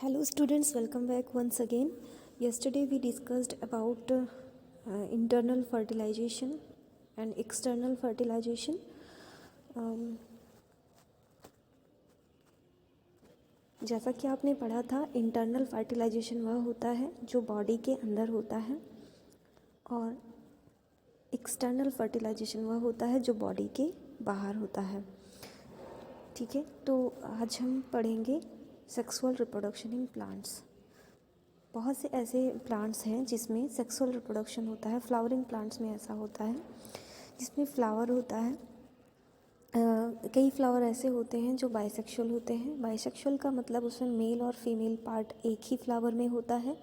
Hello students, welcome back once again. Yesterday we discussed about internal fertilization and external fertilization. जैसा कि आपने पढ़ा था, इंटरनल फर्टिलाइजेशन वह होता है जो बॉडी के अंदर होता है और एक्सटर्नल फर्टिलाइजेशन वह होता है जो बॉडी के बाहर होता है। ठीक है, तो आज हम पढ़ेंगे सेक्सुअल रिप्रोडक्शन इन प्लांट्स। बहुत से ऐसे प्लांट्स हैं जिसमें सेक्सुअल रिप्रोडक्शन होता है। फ्लावरिंग प्लांट्स में ऐसा होता है जिसमें फ्लावर होता है। कई फ्लावर ऐसे होते हैं जो बाइसेक्सुअल होते हैं। बाइसेक्सुअल का मतलब उसमें मेल और फीमेल पार्ट एक ही फ्लावर में होता है,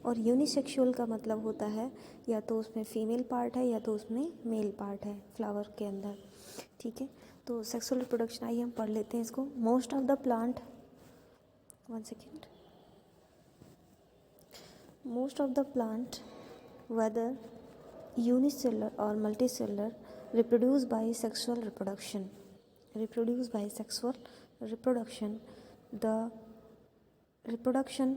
और यूनिसेक्सुअल का मतलब होता है या तो उसमें फीमेल पार्ट है या तो उसमें मेल पार्ट है फ्लावर के अंदर। ठीक है, तो सेक्सुअल रिप्रोडक्शन आइए हम पढ़ लेते हैं इसको। Most of the plant, one second, most of the plant, whether unicellular or multicellular, reproduce by sexual reproduction. The reproduction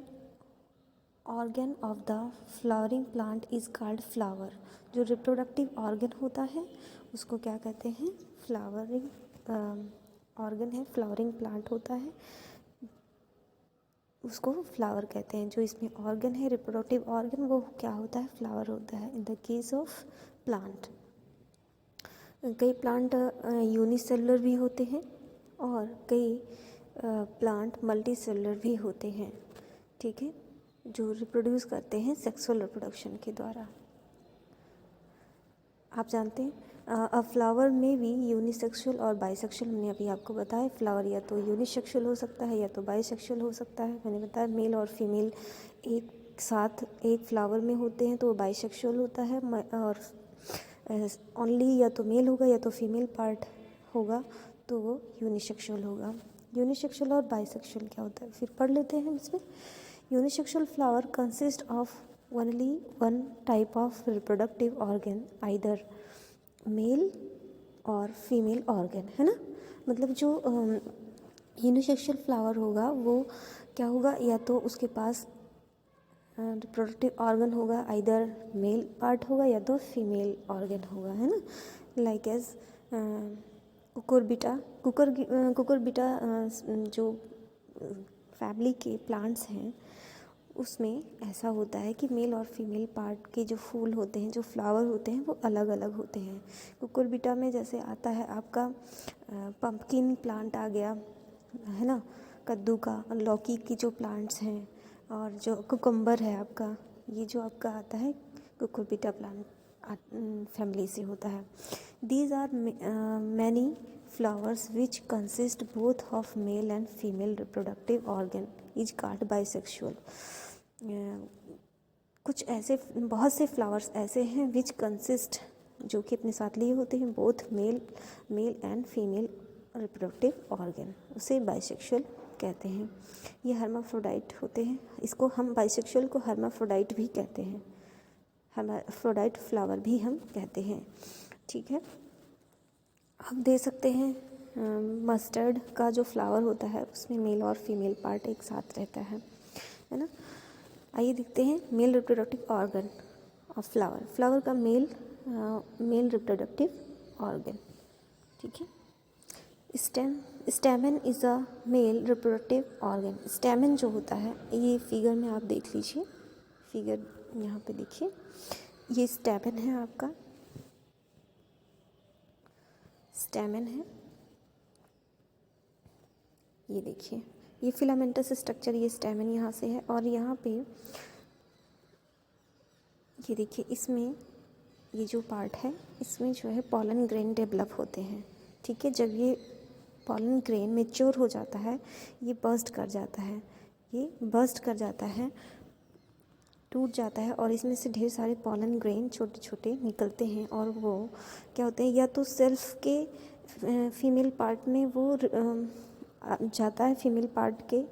organ of the flowering plant is called flower. जो रिप्रोडक्टिव ऑर्गन होता है उसको क्या कहते हैं? फ्लावरिंग ऑर्गन है, flowering plant होता है, उसको फ्लावर कहते हैं। जो इसमें ऑर्गन है रिप्रोडक्टिव ऑर्गन, वो क्या होता है? फ्लावर होता है। In the case of plant, कई प्लांट यूनिसेलुलर भी होते हैं और कई प्लांट मल्टी सेलुलर भी होते हैं। ठीक है, जो रिप्रोड्यूस करते हैं सेक्सुअल रिप्रोडक्शन के द्वारा। आप जानते हैं फ्लावर में भी यूनिसेक्सुअल और बाइसेक्सुअल, हमने अभी आपको बताया। फ्लावर या तो यूनिसेक्सुअल हो सकता है या तो बाइसेक्सुअल हो सकता है। मैंने बताया मेल और फीमेल एक साथ एक फ्लावर में होते हैं तो वो बाइसेक्सुअल होता है, और ओनली या तो मेल होगा या तो फीमेल पार्ट होगा तो वो यूनिसेक्सुअल होगा। यूनिसेक्सुअल और बाइसेक्सुअल क्या होता है फिर पढ़ लेते हैं इसमें। Unisexual flower consist of only one type of reproductive organ, either male और फीमेल ऑर्गन, है ना। मतलब जो यूनिसेक्सुअल फ्लावर होगा वो क्या होगा? या तो उसके पास रिप्रोडक्टिव ऑर्गन होगा, आइदर मेल पार्ट होगा या तो फीमेल ऑर्गन होगा, है ना। लाइक एज कुकुरबिटा जो फैमिली के प्लांट्स हैं उसमें ऐसा होता है कि मेल और फीमेल पार्ट के जो फूल होते हैं, जो फ्लावर होते हैं, वो अलग अलग होते हैं। कुकुरबिटा में जैसे आता है आपका पंपकिन प्लांट आ गया, है ना, कद्दू का, लौकी की जो प्लांट्स हैं, और जो कुकुम्बर है आपका, ये जो आपका आता है कुकुरबिटा प्लांट फैमिली से होता है। These are many flowers which consist both of male and female reproductive organ is called bisexual. कुछ ऐसे बहुत से फ्लावर्स ऐसे हैं विच कंसिस्ट, जो कि अपने साथ लिए होते हैं both male and female reproductive organ, उसे बाइसेक्सुअल कहते हैं। ये हर्माफ्रोडाइट होते हैं। इसको हम बाइसेक्सुअल को हर्माफ्रोडाइट भी कहते हैं, हर्माफ्रोडाइट फ्लावर भी हम कहते हैं। ठीक है, आप दे सकते हैं मस्टर्ड का जो फ्लावर होता है उसमें मेल और फीमेल पार्ट एक साथ रहता है ना। आइए देखते हैं male reproductive organ of flower. Flower का मेल रिप्रोडक्टिव ऑर्गन। ठीक है, स्टेमन is a male reproductive organ. स्टेमन जो होता है, ये फिगर में आप देख लीजिए, फिगर यहाँ पे देखिए, ये स्टेमन है आपका, स्टेमन है, ये देखिए, ये फिलामेंटस स्ट्रक्चर, ये स्टेमन यहाँ से है, और यहाँ पे ये देखिए, इसमें ये जो पार्ट है इसमें जो है पॉलन ग्रेन डेवलप होते हैं। ठीक है, जब ये पॉलन ग्रेन मैच्योर हो जाता है, ये बर्स्ट कर जाता है, टूट जाता है, और इसमें से ढेर सारे पॉलन ग्रेन छोटे छोटे निकलते हैं, और वो क्या होते हैं, या तो सेल्फ के फीमेल पार्ट में वो जाता है, फीमेल पार्ट के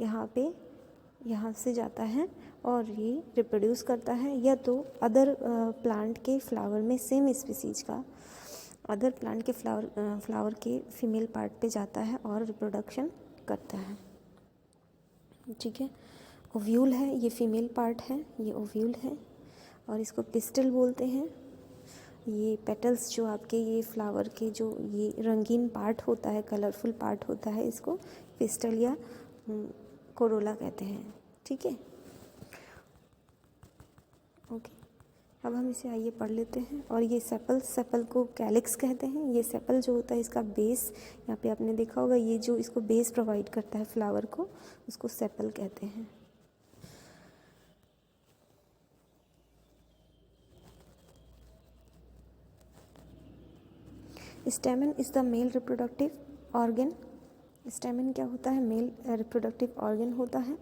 यहाँ से जाता है और ये रिप्रोड्यूस करता है, या तो अदर प्लांट के फ्लावर में, सेम स्पीसीज का अदर प्लांट के फ्लावर के फीमेल पार्ट पे जाता है और रिप्रोडक्शन करता है। ठीक है। ओव्यूल है, ये फीमेल पार्ट है, ये ओव्यूल है और इसको पिस्टल बोलते हैं। ये पेटल्स जो आपके ये फ्लावर के जो ये रंगीन पार्ट होता है, कलरफुल पार्ट होता है, इसको पिस्टल या कोरोला कहते हैं। ठीक है, ओके। अब हम इसे आइए पढ़ लेते हैं। और ये सेपल, सेपल को कैलिक्स कहते हैं। ये सेपल जो होता है इसका बेस, यहाँ पे आपने देखा होगा, ये जो इसको बेस प्रोवाइड करता है फ्लावर को, उसको सेपल कहते हैं। स्टेमन is the male reproductive organ. स्टेमन क्या होता है? मेल रिप्रोडक्टिव ऑर्गन होता है।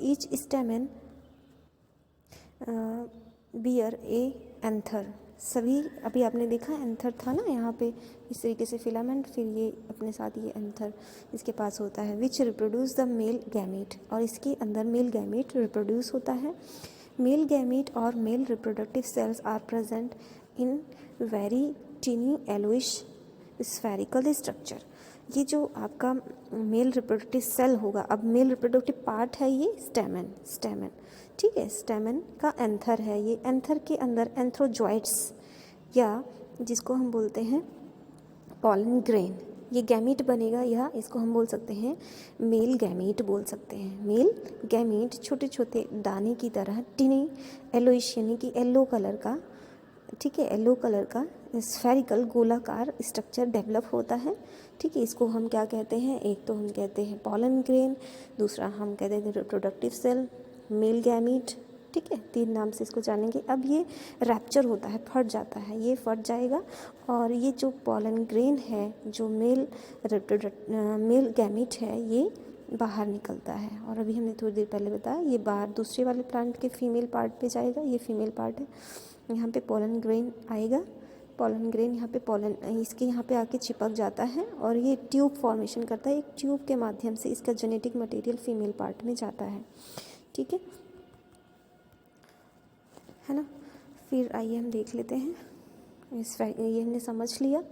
ईच स्टेमन बियर ए एंथर। सभी, अभी आपने देखा एंथर था ना यहाँ पे, इस तरीके से फिलामेंट, फिर ये अपने साथ ये एंथर इसके पास होता है। Which reproduce the male gamete, और इसके अंदर मेल गैमीट रिप्रोड्यूस होता है। मेल गैमीट और male reproductive cells are present in very tiny yellowish spherical structure. ये जो आपका मेल रिप्रोडक्टिव सेल होगा, अब मेल रिप्रोडक्टिव पार्ट है ये स्टेमन, स्टेमन, ठीक है। स्टेमन का एंथर है, ये एंथर के अंदर एंथ्रोजॉइट्स या जिसको हम बोलते हैं पॉलन ग्रेन, ये गैमीट बनेगा, या इसको हम बोल सकते हैं मेल गैमीट बोल सकते हैं। मेल गैमीट छोटे छोटे दाने की तरह टिनी येलोइश यानी कि येलो कलर का, ठीक है, येलो कलर का स्फेरिकल गोलाकार स्ट्रक्चर डेवलप होता है। ठीक है, इसको हम क्या कहते हैं? एक तो हम कहते हैं पॉलन ग्रेन, दूसरा हम कहते हैं रिप्रोडक्टिव सेल, मेल गैमीट। ठीक है, 3 नाम से इसको जानेंगे। अब ये रैप्चर होता है, फट जाता है, ये फट जाएगा और ये जो पॉलन ग्रेन है, जो मेल गैमीट है, ये बाहर निकलता है। और अभी हमने थोड़ी देर पहले बताया, ये बाहर दूसरे वाले प्लांट के फीमेल पार्ट पे जाएगा। ये फीमेल पार्ट है, यहाँ पे पॉलन ग्रेन आएगा। पॉलन ग्रेन यहाँ पे पॉलन इसके यहाँ पे आके चिपक जाता है और ये ट्यूब फॉर्मेशन करता है। एक ट्यूब के माध्यम से इसका जेनेटिक मटेरियल फीमेल पार्ट में जाता है। ठीक है ना। फिर आइए हम देख लेते हैं, ये हमने समझ लिया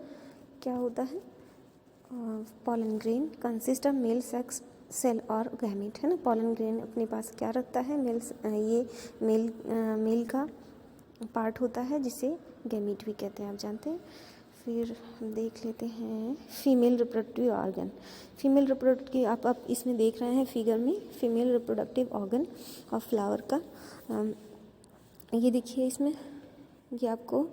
क्या होता है। Pollen grain consist of male sex cell और गैमीट, है ना। पॉलन ग्रेन अपने पास क्या रखता है? ये मेल का पार्ट होता है जिसे गैमीट भी कहते हैं, आप जानते हैं। फिर हम देख लेते हैं female reproductive organ. Female reproductive, आप इसमें देख रहे हैं फिगर में, female reproductive organ of flower का। ये देखिए, इसमें ये आपको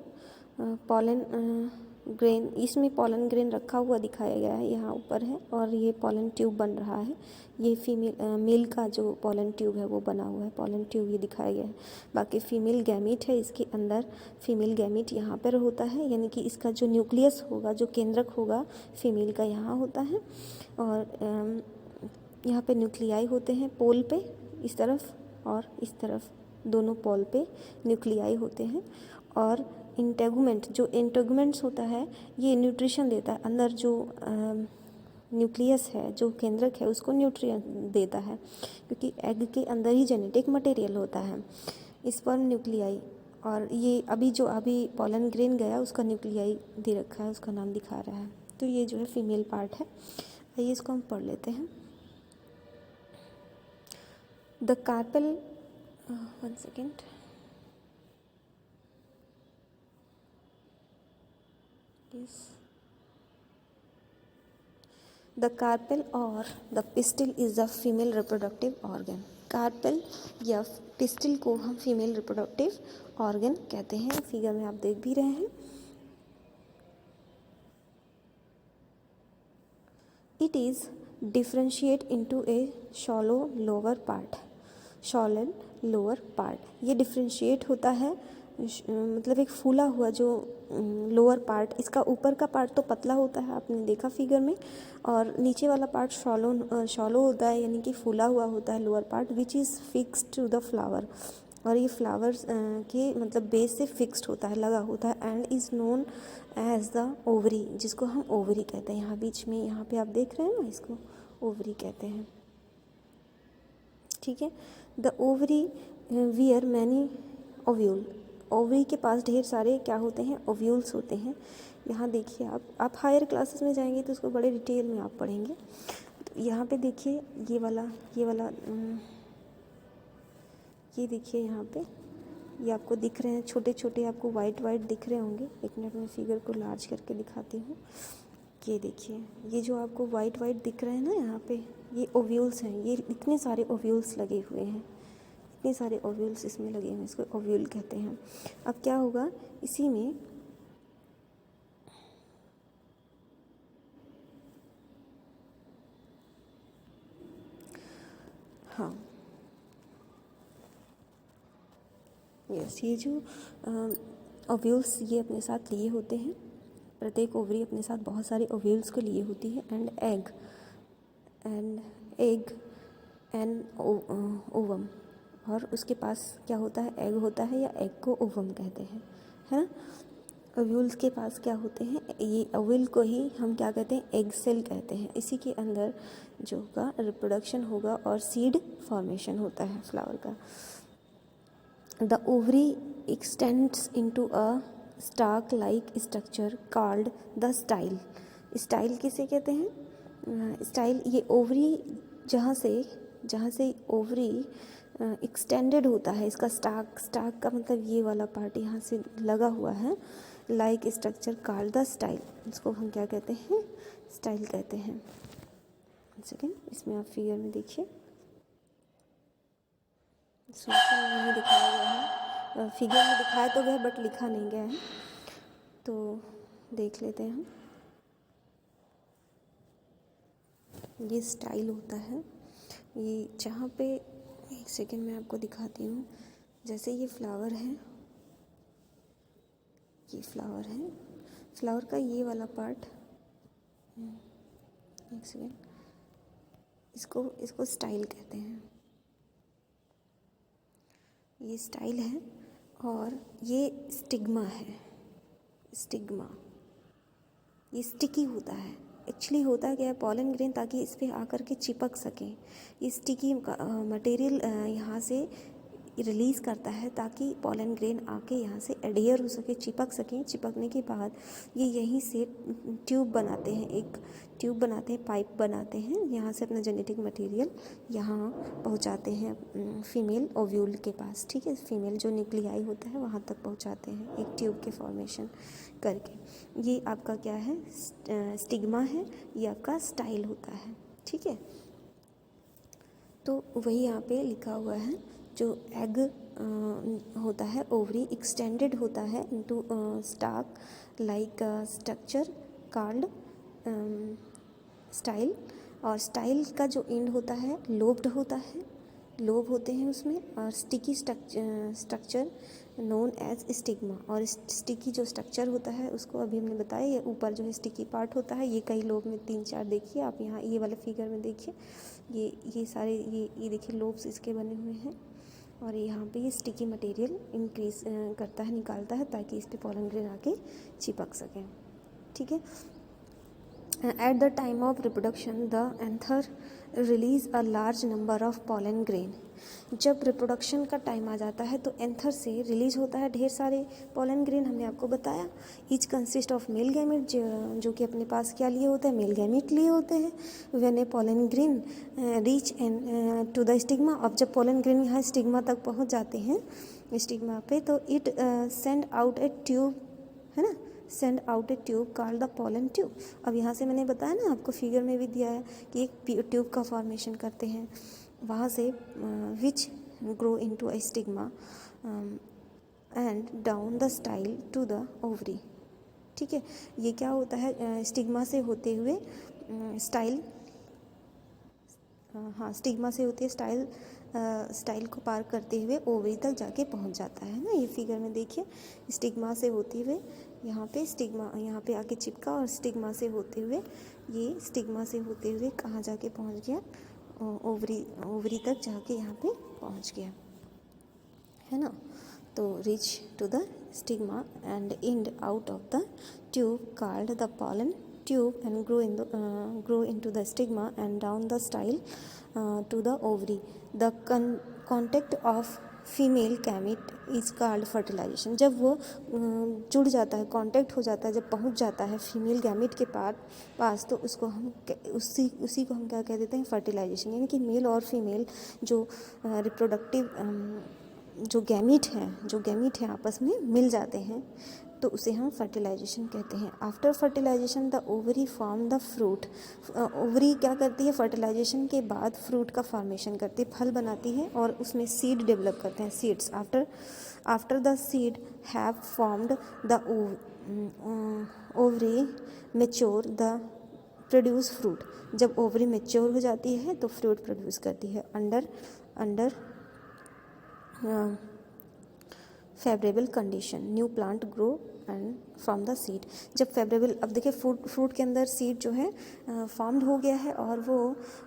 पॉलन ग्रेन, इसमें पॉलन ग्रेन रखा हुआ दिखाया गया है, यहाँ ऊपर है, और ये पॉलन ट्यूब बन रहा है। ये मेल का जो पॉलन ट्यूब है वो बना हुआ है, पॉलन ट्यूब ये दिखाया गया है। बाकी फीमेल गैमीट है, इसके अंदर फीमेल गैमीट यहाँ पर होता है, यानी कि इसका जो न्यूक्लियस होगा, जो केंद्रक होगा फीमेल का, यहाँ होता है। और यहाँ पे न्यूक्लियाई होते हैं पोल पे, इस तरफ और इस तरफ, दोनों पोल पे न्यूक्लियाई होते हैं। और इंटेगुमेंट, जो इंटेगुमेंट्स होता है, ये न्यूट्रिशन देता है। अंदर जो न्यूक्लियस है, जो केंद्रक है, उसको न्यूट्रिएंट देता है, क्योंकि एग के अंदर ही जेनेटिक मटेरियल होता है। स्पर्म न्यूक्लियाई, और ये अभी पॉलन ग्रेन गया, उसका न्यूक्लियाई दे रखा है, उसका नाम दिखा रहा है। तो ये जो है फीमेल पार्ट है। आइए इसको हम पढ़ लेते हैं। The carpel, one second, the carpel और the pistil is the female reproductive organ. Carpel या पिस्टिल को हम फीमेल रिप्रोडक्टिव ऑर्गन कहते हैं। फिगर में आप देख भी रहे हैं। It is differentiate into A shallow lower part, shallow lower part. ये डिफ्रेंशिएट होता है, मतलब एक फूला हुआ जो लोअर पार्ट, इसका ऊपर का पार्ट तो पतला होता है, आपने देखा फिगर में, और नीचे वाला पार्ट शॉलो होता है, यानी कि फूला हुआ होता है lower part, which is fixed to the flower. और ये फ्लावर्स के मतलब बेस से फिक्स्ड होता है, लगा होता है। And is known as the ovary, जिसको हम ओवरी कहते हैं। यहाँ बीच में, यहाँ पे आप देख रहे हैं ना, इसको ओवरी कहते हैं। ठीक है। The ovary wear many ovule, ovary के पास ढेर सारे क्या होते हैं? ओव्यूल्स होते हैं। यहाँ देखिए, आप हायर क्लासेस में जाएंगे तो उसको बड़े डिटेल में आप पढ़ेंगे। तो यहाँ पे देखिए ये देखिए यहाँ पे ये आपको दिख रहे हैं छोटे छोटे, आपको वाइट वाइट दिख रहे होंगे। एक मिनट में फिगर को लार्ज करके दिखाती हूँ। ये देखिए, ये जो आपको वाइट वाइट दिख रहे हैं ना यहाँ पे, ये ओव्यूल्स हैं। ये इतने सारे ओव्यूल्स लगे हुए हैं, इतने सारे ओव्यूल्स इसमें लगे हुए हैं, इसको ओव्यूल कहते हैं। अब क्या होगा इसी में, हाँ यस, ये जो ओव्यूल्स ये अपने साथ लिए होते हैं, प्रत्येक ओवरी अपने साथ बहुत सारे ओव्यूल्स को लिए होती है। एंड एग एंड ओवम, और उसके पास क्या होता है, एग होता है, या एग को ओवम कहते हैं, है ना। ओव्यूल्स के पास क्या होते हैं, ये ओव्यूल को ही हम क्या कहते हैं, एग सेल कहते हैं। इसी के अंदर जो होगा रिप्रोडक्शन होगा और सीड फॉर्मेशन होता है फ्लावर का। The ovary extends into a stalk-like structure called the style. Style किसे कहते हैं, स्टाइल, ये ओवरी जहाँ से ओवरी एक्सटेंडेड होता है, इसका स्टाक का मतलब ये वाला पार्ट यहाँ से लगा हुआ है, like structure called the style, इसको हम क्या कहते हैं, स्टाइल कहते हैं। सेकेंड, इसमें आप फिगर में देखिए, नहीं दिखाया गया है, फिगर में दिखाया तो गया बट लिखा नहीं गया है, तो देख लेते हैं हम। ये स्टाइल होता है, ये जहाँ पे, एक सेकेंड में आपको दिखाती हूँ। जैसे ये फ्लावर है, ये फ्लावर है, फ्लावर का ये वाला पार्ट, एक सेकेंड, इसको स्टाइल कहते हैं। ये स्टाइल है और ये स्टिग्मा है। स्टिग्मा ये स्टिकी होता है। एक्चुअली होता क्या है, पॉलन ग्रेन ताकि इस पर आकर के चिपक सकें, ये स्टिकी मटेरियल यहाँ से रिलीज़ करता है ताकि पॉलन ग्रेन आके यहाँ से एडहियर हो सके, चिपक सकें। चिपकने के बाद ये यहीं से ट्यूब बनाते हैं, एक ट्यूब बनाते हैं, पाइप बनाते हैं, यहाँ से अपना जेनेटिक मटेरियल यहाँ पहुँचाते हैं फीमेल ओव्यूल के पास, ठीक है। फीमेल जो न्यूक्लियाई होता है वहाँ तक पहुँचाते हैं एक ट्यूब के फॉर्मेशन करके। ये आपका क्या है, स्टिग्मा है, ये आपका स्टाइल होता है, ठीक है। तो वही यहाँ पे लिखा हुआ है, जो एग होता है, ओवरी एक्सटेंडेड होता है into stock like structure called style, और स्टाइल का जो एंड होता है लोब्ड होता है, लोब होते हैं उसमें, और sticky structure known as stigma, और स्टिकी जो स्ट्रक्चर होता है उसको अभी हमने बताया, ये ऊपर जो है स्टिकी पार्ट होता है, ये कई लोब में 3-4 देखिए आप, यहाँ ये वाले फिगर में देखिए, ये सारे ये देखिए लोब्स इसके बने हुए हैं, और यहाँ पे ये स्टिकी मटेरियल इंक्रीज करता है, निकालता है ताकि इस पे पॉलन ग्रेन आके चिपक सके, ठीक है। At the time of reproduction, the anther release a large number of pollen grain. जब रिप्रोडक्शन का टाइम आ जाता है तो एंथर से रिलीज होता है ढेर सारे पॉलन ग्रेन, हमने आपको बताया। Each consist of male gamete, जो कि अपने पास क्या लिए होते हैं, मेल गैमेट लिए होते हैं। When a pollen grain reach and to the stigma, अब जब पॉलन ग्रेन यहाँ स्टिग्मा तक पहुँच जाते हैं, स्टिग्मा पे, तो it send out A tube, है ना, send out A tube called the pollen tube. अब यहाँ से मैंने बताया ना आपको, फिगर में भी दिया है कि एक ट्यूब का फॉर्मेशन करते हैं वहाँ से, which grow into a stigma and down the style to the ovary, ठीक है। ये क्या होता है, स्टिग्मा से होते हुए स्टाइल, हाँ स्टिग्मा से होती है स्टाइल, स्टाइल को पार करते हुए ओवरी तक जाके पहुंच जाता है ना। ये फिगर में देखिए, स्टिग्मा से होते हुए यहाँ पे स्टिग्मा यहाँ पे आके चिपका, और स्टिग्मा से होते हुए ये स्टिग्मा से होते हुए कहाँ जाके पहुंच गया, ओवरी तक जाके यहाँ पे पहुंच गया, है ना। तो reach to the stigma and and out of the tube called the pollen tube and grow into the stigma and down the style to the ovary. The contact of female gamete is called fertilisation. जब वो जुड़ जाता है, contact हो जाता है, जब पहुंच जाता है फीमेल गैमीट के पास, तो उसको हम उसी को हम क्या कह देते हैं, फर्टिलाइजेशन। यानी कि मेल और फीमेल जो रिप्रोडक्टिव जो गैमीट हैं आपस में मिल जाते हैं, तो उसे हम फर्टिलाइजेशन कहते हैं। After fertilisation the ovary form the fruit. Ovary क्या करती है, फर्टिलाइजेशन के बाद फ्रूट का फॉर्मेशन करती है, फल बनाती है और उसमें सीड डेवलप करते हैं, seeds. After the seed have formed the ovary mature the produce fruit. जब ओवरी मेच्योर हो जाती है तो फ्रूट प्रोड्यूस करती है under favourable condition. New plant grow and from the seed. जब फेवरेबल, अब देखिए फ्रूट के अंदर सीड जो है फॉर्म्ड हो गया है, और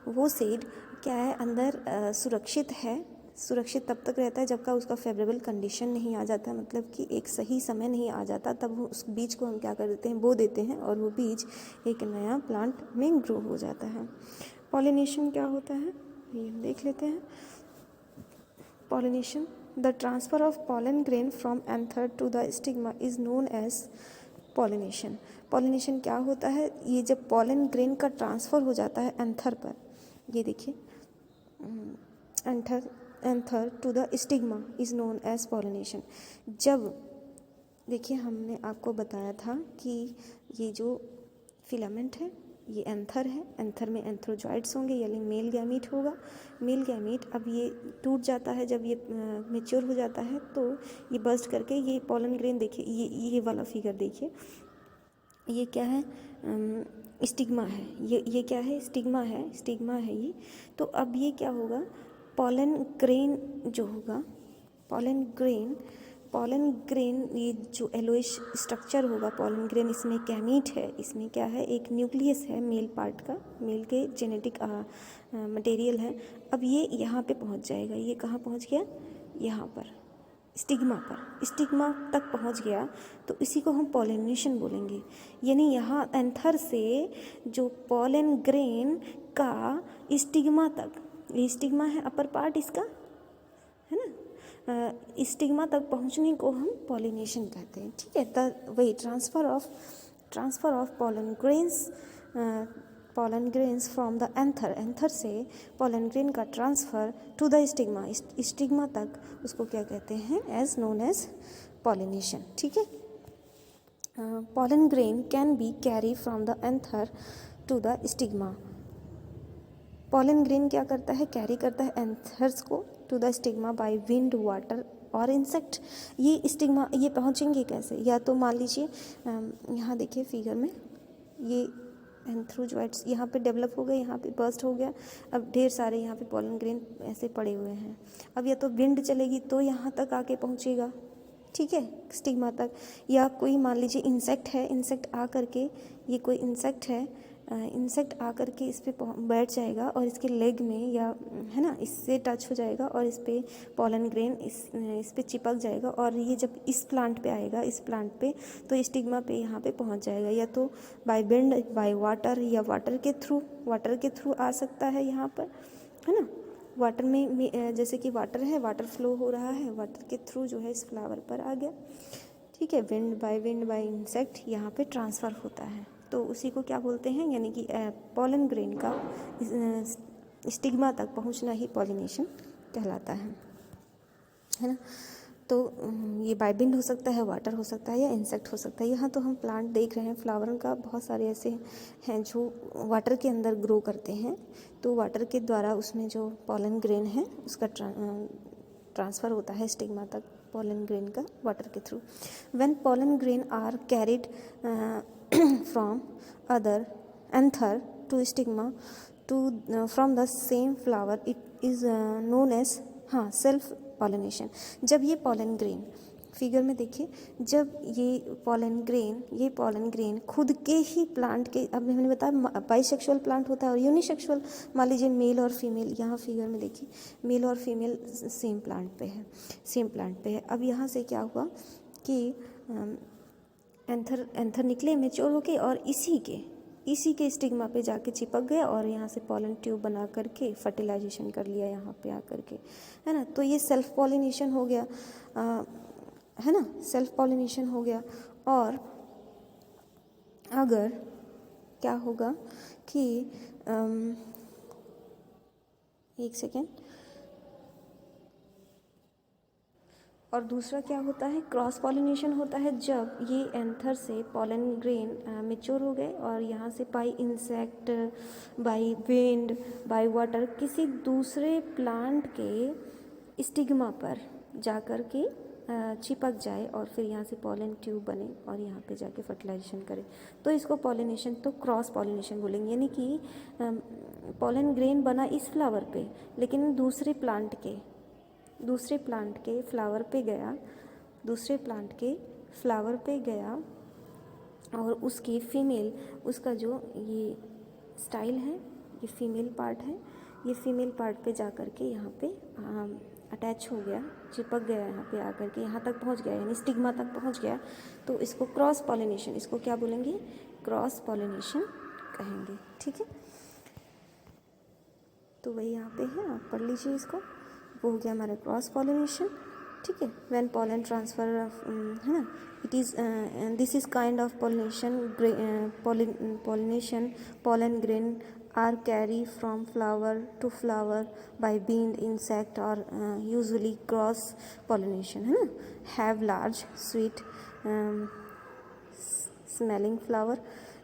वो सीड क्या है, अंदर सुरक्षित तब तक रहता है जब का उसका फेवरेबल कंडीशन नहीं आ जाता, मतलब कि एक सही समय नहीं आ जाता, तब उस बीज को हम क्या कर देते हैं, बो देते हैं, और वो बीज एक नया प्लांट में ग्रो हो जाता है। पॉलिनेशन क्या होता है ये देख लेते हैं। Pollination, the transfer of pollen grain from anther to the stigma is known as pollination. Pollination क्या होता है, ये जब पॉलन ग्रेन का ट्रांसफ़र हो जाता है एंथर पर, ये देखिए anther to the stigma is known as pollination. जब देखिए हमने आपको बताया था कि ये जो फिलामेंट है ये एंथर है, एंथर में एंथ्रोजॉइड्स होंगे, यानी मेल गैमीट होगा। मेल गैमीट अब ये टूट जाता है, जब ये मेच्योर हो जाता है तो ये बर्स्ट करके ये पॉलन ग्रेन, देखिए ये वाला फिगर देखिए, ये क्या है, स्टिग्मा है, ये क्या है, स्टिग्मा है ये। तो अब ये क्या होगा, पॉलन ग्रेन जो होगा, पॉलन ग्रेन ये जो एलोइश स्ट्रक्चर होगा पॉलन ग्रेन, इसमें गैमीट है, इसमें क्या है, एक न्यूक्लियस है मेल पार्ट का, मेल के जेनेटिक मटेरियल है। अब ये यहाँ पे पहुँच जाएगा, ये कहाँ पहुँच गया, यहाँ पर स्टिग्मा तक पहुँच गया, तो इसी को हम पॉलिनेशन बोलेंगे। यानी यहाँ एंथर से जो पॉलन ग्रेन का स्टिग्मा तक, ये स्टिग्मा है अपर पार्ट इसका, है ना, स्टिग्मा तक पहुंचने को हम पॉलिनेशन कहते हैं। ठीक है, वही transfer of pollen grains from the anther से पॉलन ग्रेन का ट्रांसफ़र टू द स्टिग्मा तक, उसको क्या कहते हैं, एज नोन एज पॉलिनेशन। ठीक है, pollen grain can be carry from the anther to the stigma. Pollen grain क्या करता है, कैरी करता है एंथर्स को to the stigma by wind, water और इंसेक्ट। ये स्टिग्मा ये पहुँचेंगे कैसे, या तो मान लीजिए यहाँ देखिए फिगर में, ये एंथ्रोजॉइड्स यहाँ पे डेवलप हो गए, यहाँ पे बर्स्ट हो गया, अब ढेर सारे यहाँ पे पॉलन ग्रेन ऐसे पड़े हुए हैं। अब या तो विंड चलेगी तो यहाँ तक आके पहुँचेगा, ठीक है, स्टिग्मा तक, या कोई मान लीजिए इंसेक्ट है, इंसेक्ट आ करके, ये कोई इंसेक्ट है, इंसेक्ट आ करके इस पर बैठ जाएगा और इसके लेग में, या है ना, इससे टच हो जाएगा और इस पर पॉलन ग्रेन इस पे चिपक जाएगा, और ये जब इस प्लांट पे आएगा, इस प्लांट पे, तो स्टिग्मा पे यहाँ पे पहुँच जाएगा, या तो बाय विंड, बाय वाटर, या वाटर के थ्रू आ सकता है यहाँ पर, है ना। वाटर में जैसे कि वाटर है, वाटर फ्लो हो रहा है, वाटर के थ्रू जो है इस फ्लावर पर आ गया। ठीक है, विंड बाय इंसेक्ट यहाँ पे ट्रांसफ़र होता है, तो उसी को क्या बोलते हैं, यानी कि पॉलन ग्रेन का स्टिग्मा तक पहुँचना ही पॉलिनेशन कहलाता है ना। तो ये बाय विंड हो सकता है, वाटर हो सकता है, या इंसेक्ट हो सकता है। यहाँ तो हम प्लांट देख रहे हैं फ्लावर का, बहुत सारे ऐसे हैं जो वाटर के अंदर ग्रो करते हैं, तो वाटर के द्वारा उसमें जो पॉलन ग्रेन है उसका ट्रांसफ़र होता है स्टिग्मा तक, पॉलन ग्रेन का वाटर के through. When pollen grain are carried from other anther to stigma to from the same flower, it is known as self pollination. जब ये पॉलन ग्रेन फिगर में देखिए, जब ये पॉलन ग्रेन खुद के ही प्लांट के, अब मैंने बताया बाइसेक्सुअल प्लांट होता है और यूनिसेक्सुअल, मान लीजिए मेल और फीमेल, यहाँ फिगर में देखिए मेल और फीमेल सेम प्लांट पे है। अब यहाँ से क्या हुआ कि एंथर निकले मेच्योर होके, और इसी के इसी के स्टिग्मा पे जाके चिपक गया और यहाँ से पॉलन ट्यूब बना करके फर्टिलाइजेशन कर लिया यहाँ पे आकर के, है ना। तो ये सेल्फ पॉलिनेशन हो गया, है ना, सेल्फ पॉलिनेशन हो गया। और अगर क्या होगा कि एक सेकेंड, और दूसरा क्या होता है, क्रॉस पॉलिनेशन होता है जब ये एंथर से पॉलन ग्रेन मेच्योर हो गए और यहाँ से bye insect, by wind, by water किसी दूसरे प्लांट के स्टिग्मा पर जाकर के चिपक जाए और फिर यहाँ से पॉलन ट्यूब बने और यहाँ पे जाके फर्टिलाइजेशन करे, तो इसको पॉलिनेशन, तो क्रॉस पॉलिनेशन बोलेंगे। यानी कि पॉलन ग्रेन बना इस फ्लावर पे लेकिन दूसरे प्लांट के फ्लावर पे गया, दूसरे प्लांट के फ्लावर पे गया और उसकी फीमेल, उसका जो ये स्टाइल है, ये फीमेल पार्ट है, ये फीमेल पार्ट पे जा कर के यहाँ पे अटैच हो गया, चिपक गया, यहाँ पे आकर के यहाँ तक पहुँच गया, यानी स्टिग्मा तक पहुँच गया, तो इसको क्रॉस पॉलिनेशन, इसको क्या बोलेंगे, क्रॉस पॉलिनेशन कहेंगे। ठीक है, तो वही यहाँ पे है, आप पढ़ लीजिए इसको। वो हो गया हमारा क्रॉस पॉलिनेशन। ठीक है, व्हेन पॉलन ट्रांसफर, है ना, it is this is kind of pollination, pollen grain are carry from flower to flower by being insect or usually cross pollination, है ना, have large sweet smelling flower.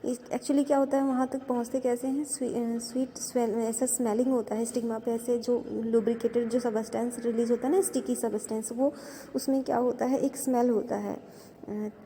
Actually क्या होता है, वहाँ तक पहुँचते कैसे हैं, स्वीट स्मेल, ऐसा स्मेलिंग होता है स्टिग्मा पे, ऐसे जो लुब्रिकेटेड जो सबस्टेंस रिलीज होता है ना, स्टिकी सबस्टेंस, वो उसमें क्या होता है, एक स्मेल होता है।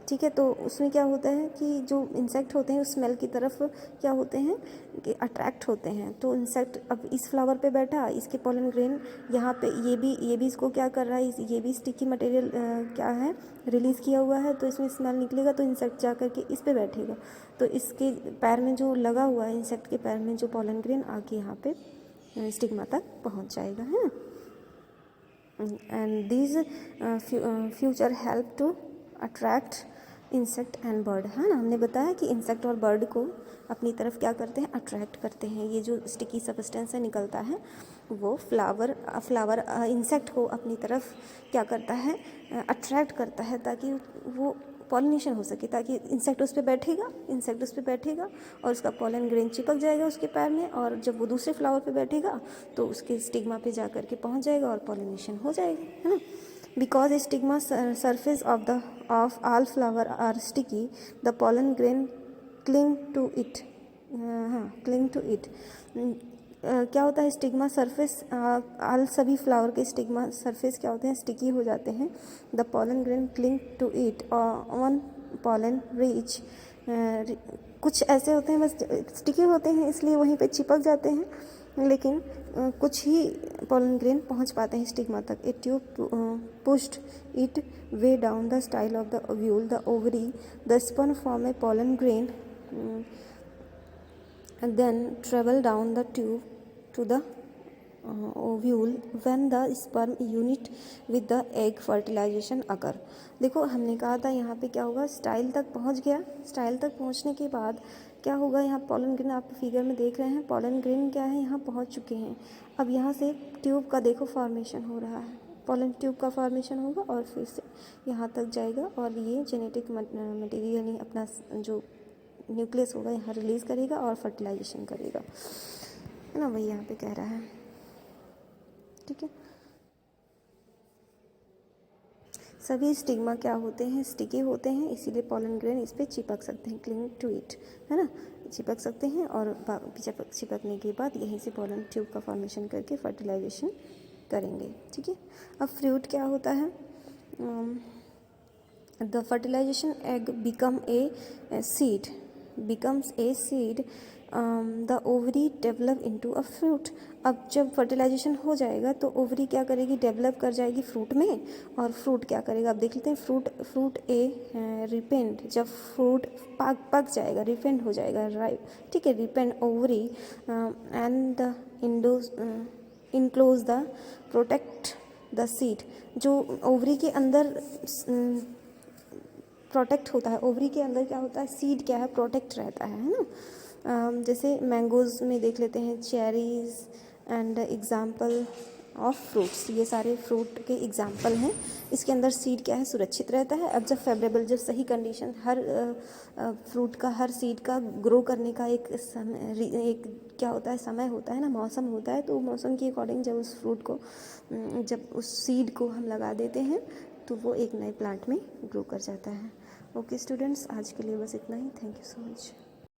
ठीक है, तो उसमें क्या होता है कि जो इंसेक्ट होते हैं उस स्मेल की तरफ क्या होते हैं कि अट्रैक्ट होते हैं। तो इंसेक्ट अब इस फ्लावर पे बैठा, इसके पॉलन ग्रेन यहाँ पे, ये भी इसको क्या कर रहा है, ये भी स्टिकी मटेरियल क्या है, रिलीज़ किया हुआ है, तो इसमें स्मेल निकलेगा, तो इंसेक्ट जा कर के इस पे बैठेगा, तो इसके पैर में जो लगा हुआ है, इंसेक्ट के पैर में जो पॉलन ग्रेन आके यहाँ पे स्टिग्मा तक पहुँच जाएगा, है ना। And this future help to attract insect and bird, है ना। हमने बताया कि इंसेक्ट और बर्ड को अपनी तरफ क्या करते हैं, अट्रैक्ट करते हैं। ये जो स्टिकी सबस्टेंस से निकलता है वो फ्लावर इंसेक्ट को अपनी तरफ क्या करता है, अट्रैक्ट करता है, ताकि वो पॉलिनेशन हो सके, ताकि इंसेक्ट उस पर बैठेगा और उसका पॉलन ग्रेन चिपक जाएगा उसके पैर में, और जब वो दूसरे फ्लावर पे बैठेगा तो उसके स्टिग्मा पे जा कर के पहुँच जाएगा और पॉलिनेशन हो जाएगा, है ना। Because stigma surface of all flower are sticky, the pollen grain cling to it. क्या होता है, स्टिग्मा सरफेस, ऑल सभी फ्लावर के स्टिग्मा सरफेस क्या होते हैं, स्टिकी हो जाते हैं। The pollen grain cling to it on pollen reach, कुछ ऐसे होते हैं बस स्टिकी होते हैं इसलिए वहीं पे चिपक जाते हैं, लेकिन कुछ ही पॉलन ग्रेन पहुंच पाते हैं स्टिग्मा तक। A tube pushed it way down the style of the ovule, the ovary, the sperm form a pollen grain, then travel down the tube to the ovule when the sperm unit with the egg fertilization occur. देखो हमने कहा था यहाँ पे क्या होगा, style तक पहुँच गया, स्टाइल तक पहुँचने के बाद क्या होगा, यहाँ पॉलन ग्रेन आप फिगर में देख रहे हैं, पॉलन ग्रेन क्या है, यहाँ पहुँच चुके हैं। अब यहाँ से ट्यूब का देखो फॉर्मेशन हो रहा है, पॉलन ट्यूब का फॉर्मेशन होगा और फिर से यहाँ तक जाएगा और ये जेनेटिक मटेरियल यानी अपना जो न्यूक्लियस होगा यहाँ रिलीज़ करेगा और फर्टिलाइजेशन करेगा, है ना, वही यहाँ पे कह रहा है। ठीक है, सभी स्टिग्मा क्या होते हैं, स्टिकी होते हैं, इसीलिए पॉलन ग्रेन इस पर चिपक सकते हैं, क्लिंग टू इट, है ना, चिपक सकते हैं और चिपकने के बाद यहीं से पॉलन ट्यूब का फॉर्मेशन करके फर्टिलाइजेशन करेंगे। ठीक है, अब फ्रूट क्या होता है, the fertilisation egg become a seed, becomes a seed, the ovary develop into a fruit। अब जब फर्टिलाइजेशन हो जाएगा तो ओवरी क्या करेगी, डेवलप कर जाएगी फ्रूट में, और फ्रूट क्या करेगा, अब देख लेते हैं। फ्रूट ए रिपेंड, जब फ्रूट पक जाएगा, रिपेंड हो जाएगा, राइट, ठीक है, रिपेंड ovary and the enclose the protect the seed, जो ओवरी के अंदर प्रोटेक्ट होता है, ओवरी के अंदर क्या होता है, सीड क्या है, प्रोटेक्ट रहता है ना, जैसे मैंगोज़ में देख लेते हैं cherries and example of fruits, ये सारे फ्रूट के एग्जाम्पल हैं। इसके अंदर सीड क्या है, सुरक्षित रहता है। अब जब फेवरेबल, जब सही कंडीशन, हर फ्रूट का, हर सीड का ग्रो करने का एक समय, एक क्या होता है, समय होता है ना, मौसम होता है। तो मौसम के अकॉर्डिंग जब उस फ्रूट को, जब उस सीड को हम लगा देते हैं तो वो एक नए प्लांट में ग्रो कर जाता है। ओके स्टूडेंट्स, आज के लिए बस इतना ही। Thank you so much.